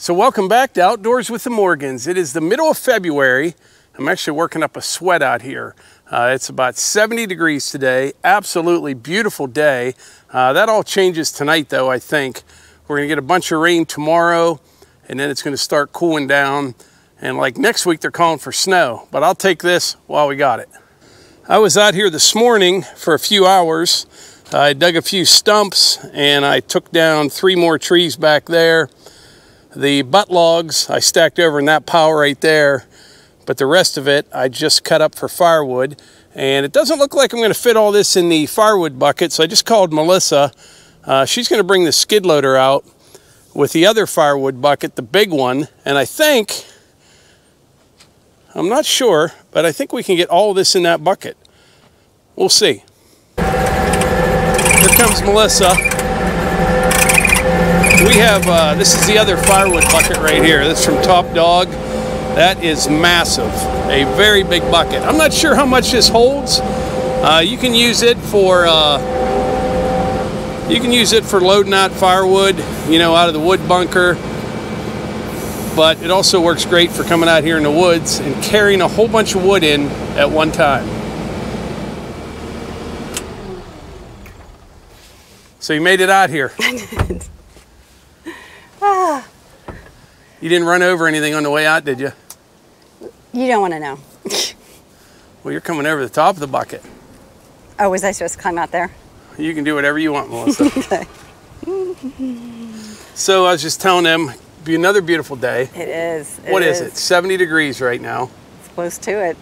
So welcome back to Outdoors with the Morgans. It is the middle of February. I'm actually working up a sweat out here. It's about 70 degrees today. Absolutely beautiful day. That all changes tonight though, I think. We're gonna get a bunch of rain tomorrow and then it's gonna start cooling down. And like next week they're calling for snow, but I'll take this while we got it. I was out here this morning for a few hours. I dug a few stumps and I took down 3 more trees back there. The butt logs I stacked over in that pile right there, but the rest of it I just cut up for firewood. And it doesn't look like I'm going to fit all this in the firewood bucket, so I just called Melissa. She's going to bring the skid loader out with the other firewood bucket, the big one, and I think, I'm not sure, but I think we can get all of this in that bucket. We'll see. Here comes Melissa. We have, this is the other firewood bucket right here. This is from Top Dog. That is massive, a very big bucket. I'm not sure how much this holds. You can use it for loading out firewood, you know, out of the wood bunker. But it also works great for coming out here in the woods and carrying a whole bunch of wood in at one time. So you made it out here. You didn't run over anything on the way out, did you? You don't want to know. Well, you're coming over the top of the bucket. Oh, was I supposed to climb out there? You can do whatever you want, Melissa. Okay. So I was just telling them, be another beautiful day. It is. What is it? 70 degrees right now. It's close to it.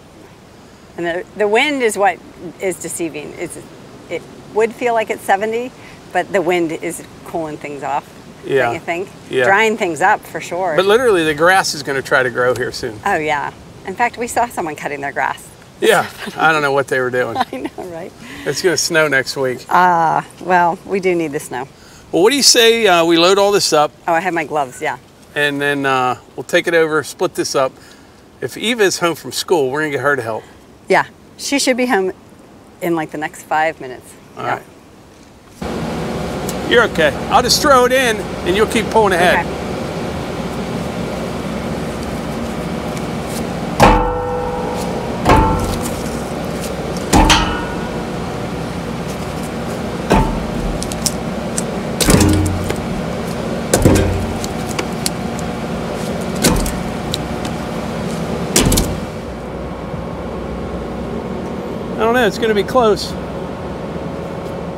And the wind is what is deceiving. It would feel like it's 70, but the wind is cooling things off. Yeah. Don't you think? Yeah. Drying things up for sure. But literally the grass is going to try to grow here soon. Oh yeah. In fact, we saw someone cutting their grass. Yeah. I don't know what they were doing. I know, right? It's going to snow next week. Well, we do need the snow. Well, what do you say we load all this up? Oh, I have my gloves, yeah. And then we'll take it over, split this up. If Eva is home from school, we're going to get her to help. Yeah. She should be home in like the next 5 minutes. All right. You're okay. I'll just throw it in and you'll keep pulling ahead. Okay. I don't know, it's going to be close.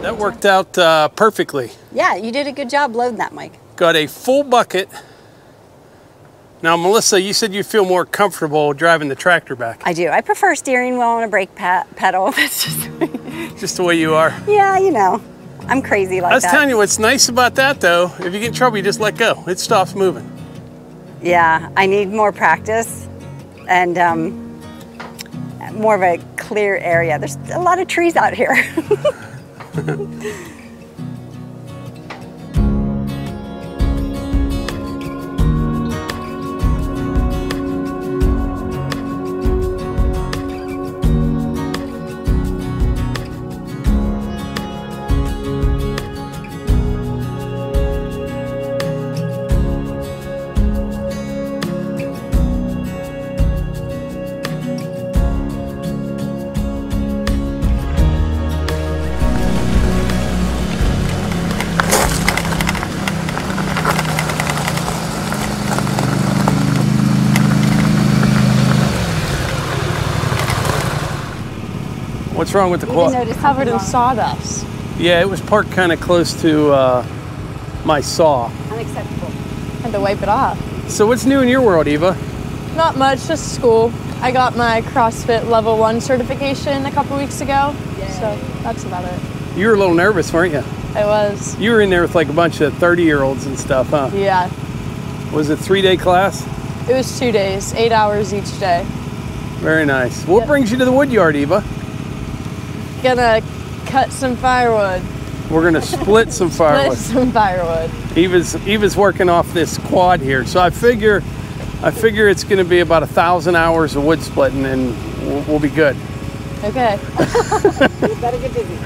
That worked out perfectly. Yeah, you did a good job loading that, Mike. Got a full bucket. Now, Melissa, you said you feel more comfortable driving the tractor back. I do. I prefer steering wheel and a brake pedal. That's just the way you are. Yeah, you know, I'm crazy like that. I was telling you what's nice about that, though. If you get in trouble, you just let go. It stops moving. Yeah, I need more practice and more of a clear area. There's a lot of trees out here. What's wrong with the quad? It's covered in sawdust. Yeah, it was parked kind of close to my saw. Unacceptable. Had to wipe it off. So what's new in your world, Eva? Not much, just school. I got my CrossFit Level 1 certification a couple weeks ago. Yay. So that's about it. You were a little nervous, weren't you? I was. You were in there with like a bunch of 30-year-olds and stuff, huh? Yeah. Was it a 3-day class? It was 2 days, 8 hours each day. Very nice. What brings you to the wood yard, Eva? Gonna cut some firewood. We're gonna split some firewood. Split some firewood. Eva's working off this quad here, so I figure it's gonna be about 1,000 hours of wood splitting, and we'll be good. Okay. You better get busy.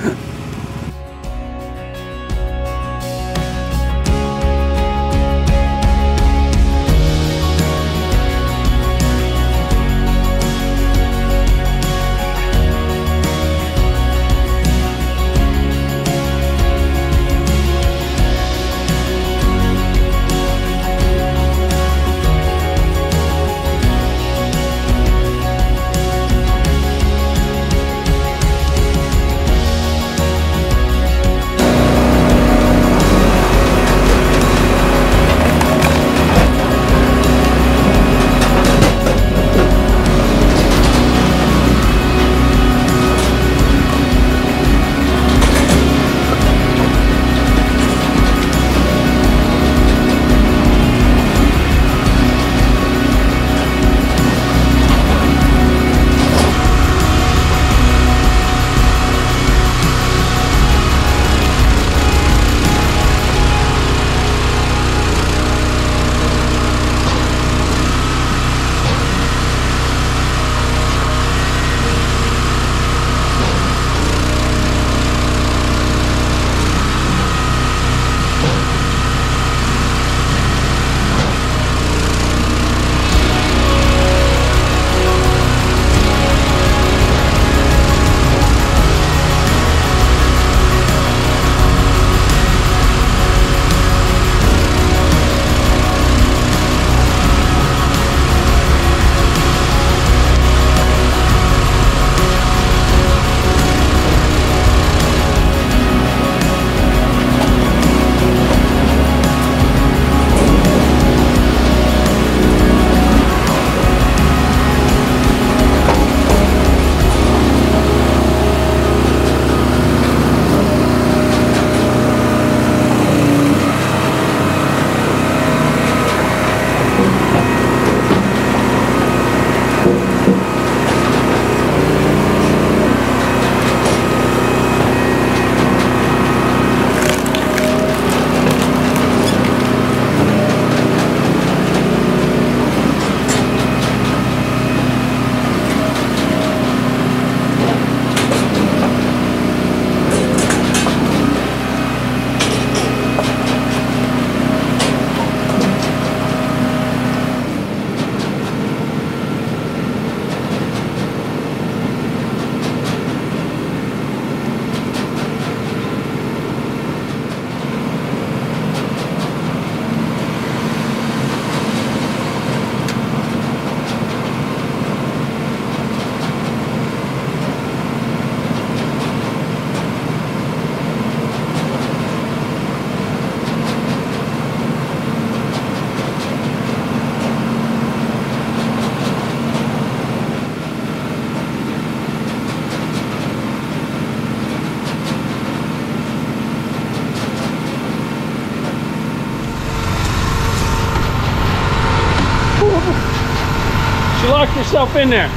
yourself in there.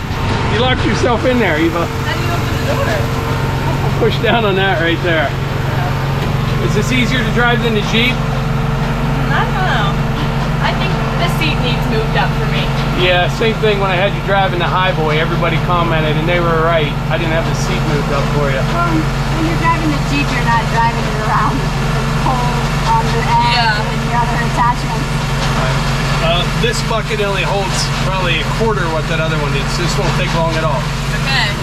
You locked yourself in there, Eva. How do you open the door? Push down on that right there. Is this easier to drive than the Jeep? I don't know. I think the seat needs moved up for me. Yeah, same thing when I had you driving the Highboy. Everybody commented, and they were right. I didn't have the seat moved up for you. When you're driving the Jeep, you're not driving it around the pole on the end and the other attachments. This bucket only holds probably a quarter what that other one did, so this won't take long at all. Okay.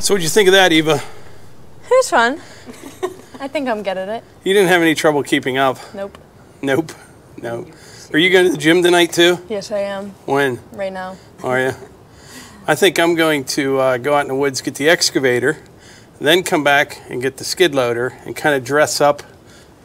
So what'd you think of that, Eva? It was fun. I think I'm good at it. You didn't have any trouble keeping up? Nope. Nope. No. Are you going to the gym tonight too? Yes, I am. When? Right now. Are you? I think I'm going to go out in the woods, get the excavator, then come back and get the skid loader and kind of dress up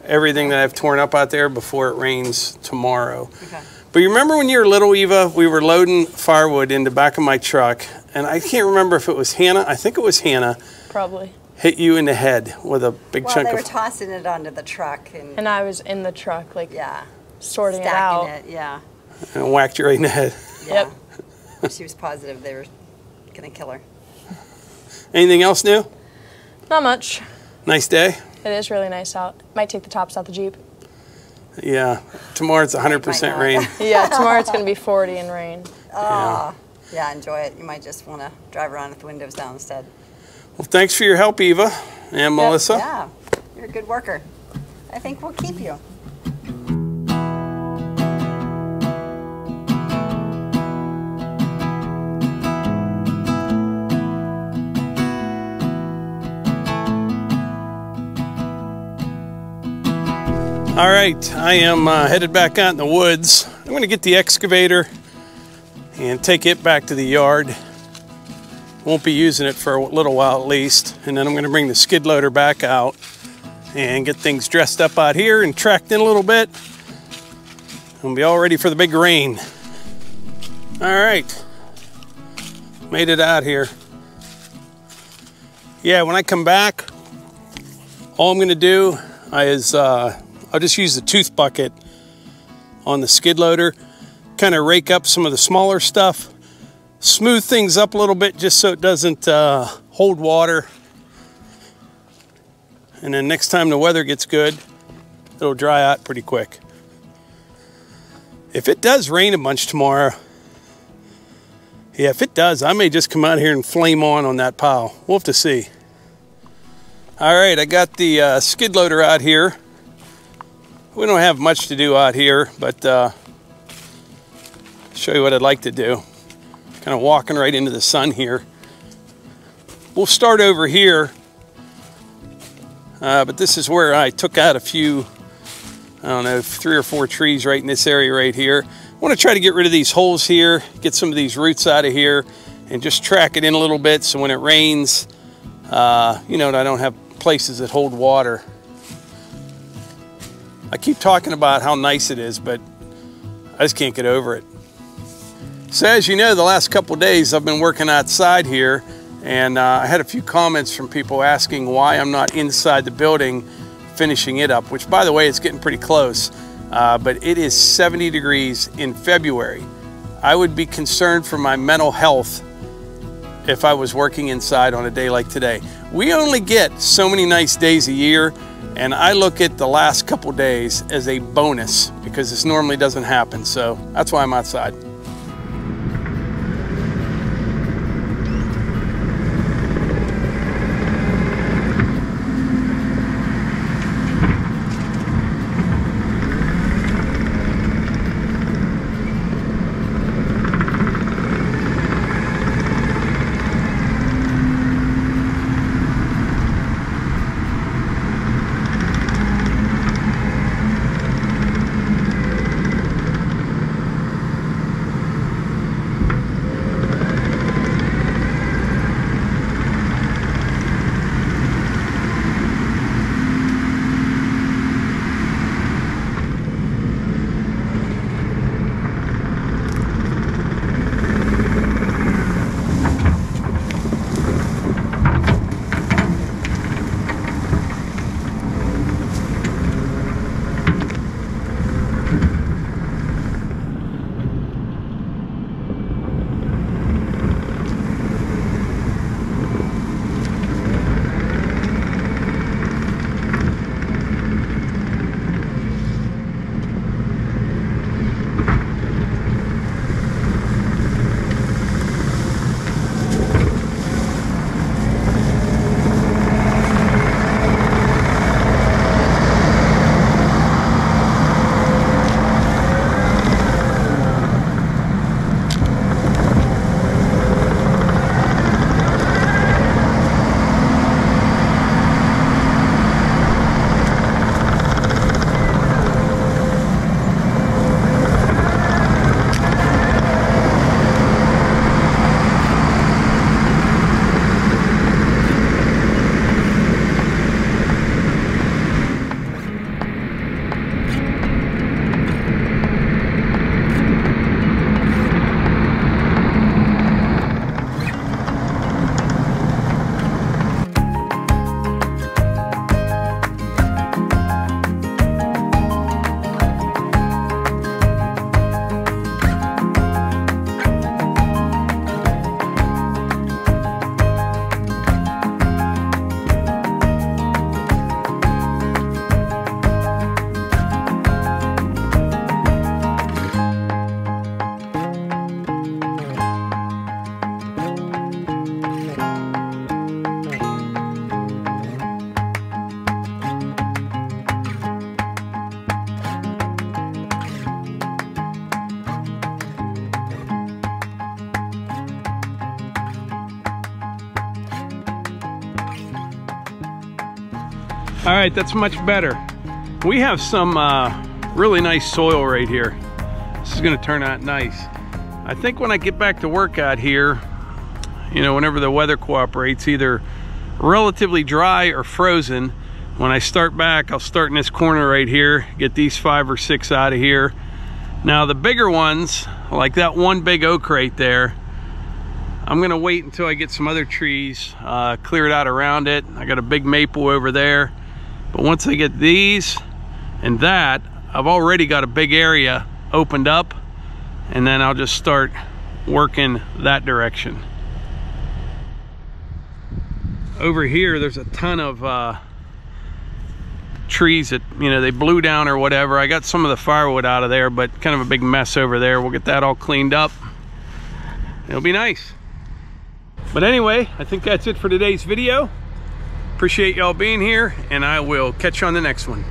everything that I've torn up out there before it rains tomorrow. Okay. But you remember when you were little, Eva, we were loading firewood in the back of my truck, and I can't remember if it was Hannah, I think it was Hannah, Probably. hit you in the head with a big Well, chunk they were of... tossing it onto the truck And I was in the truck, like, yeah, sorting it out. stacking it, yeah. and whacked you right in the head. Yeah. Yep. She was positive they were gonna kill her. Anything else new? Not much. Nice day? It is really nice out. Might take the tops out the Jeep. Yeah. Tomorrow it's 100% Might not. rain. Yeah, tomorrow it's going to be 40 and rain. Oh, yeah, enjoy it. You might just want to drive around with the windows down instead. Well, thanks for your help, Eva and Melissa. Yeah, you're a good worker. I think we'll keep you. All right, I am headed back out in the woods. I'm going to get the excavator and take it back to the yard. Won't be using it for a little while at least. And then I'm going to bring the skid loader back out and get things dressed up out here and tracked in a little bit. We'll be all ready for the big rain. All right, made it out here. Yeah, when I come back, all I'm going to do is I'll just use the tooth bucket on the skid loader, kind of rake up some of the smaller stuff, smooth things up a little bit just so it doesn't hold water. And then next time the weather gets good, it'll dry out pretty quick. If it does rain a bunch tomorrow, yeah, if it does, I may just come out here and flame on that pile. We'll have to see. All right, I got the skid loader out here. We don't have much to do out here, but show you what I'd like to do. Kind of walking right into the sun here. We'll start over here, but this is where I took out a few, I don't know, 3 or 4 trees right in this area right here. I want to try to get rid of these holes here, get some of these roots out of here, and just track it in a little bit so when it rains, you know, I don't have places that hold water. I keep talking about how nice it is, but I just can't get over it. So as you know, the last couple of days I've been working outside here, and I had a few comments from people asking why I'm not inside the building finishing it up, which by the way, it's getting pretty close, but it is 70 degrees in February. I would be concerned for my mental health if I was working inside on a day like today. We only get so many nice days a year, and I look at the last couple days as a bonus because this normally doesn't happen. So that's why I'm outside. All right, that's much better. We have some really nice soil right here. This is gonna turn out nice. I think when I get back to work out here, you know, whenever the weather cooperates, either relatively dry or frozen, when I start back, I'll start in this corner right here, get these 5 or 6 out of here. Now the bigger ones, like that one big oak right there, I'm gonna wait until I get some other trees cleared out around it. I got a big maple over there. But once I get these and that, I've already got a big area opened up, and then I'll just start working that direction. Over here, there's a ton of trees that, you know, they blew down or whatever. I got some of the firewood out of there, but kind of a big mess over there. We'll get that all cleaned up. It'll be nice. But anyway, I think that's it for today's video. Appreciate y'all being here, and I will catch you on the next one.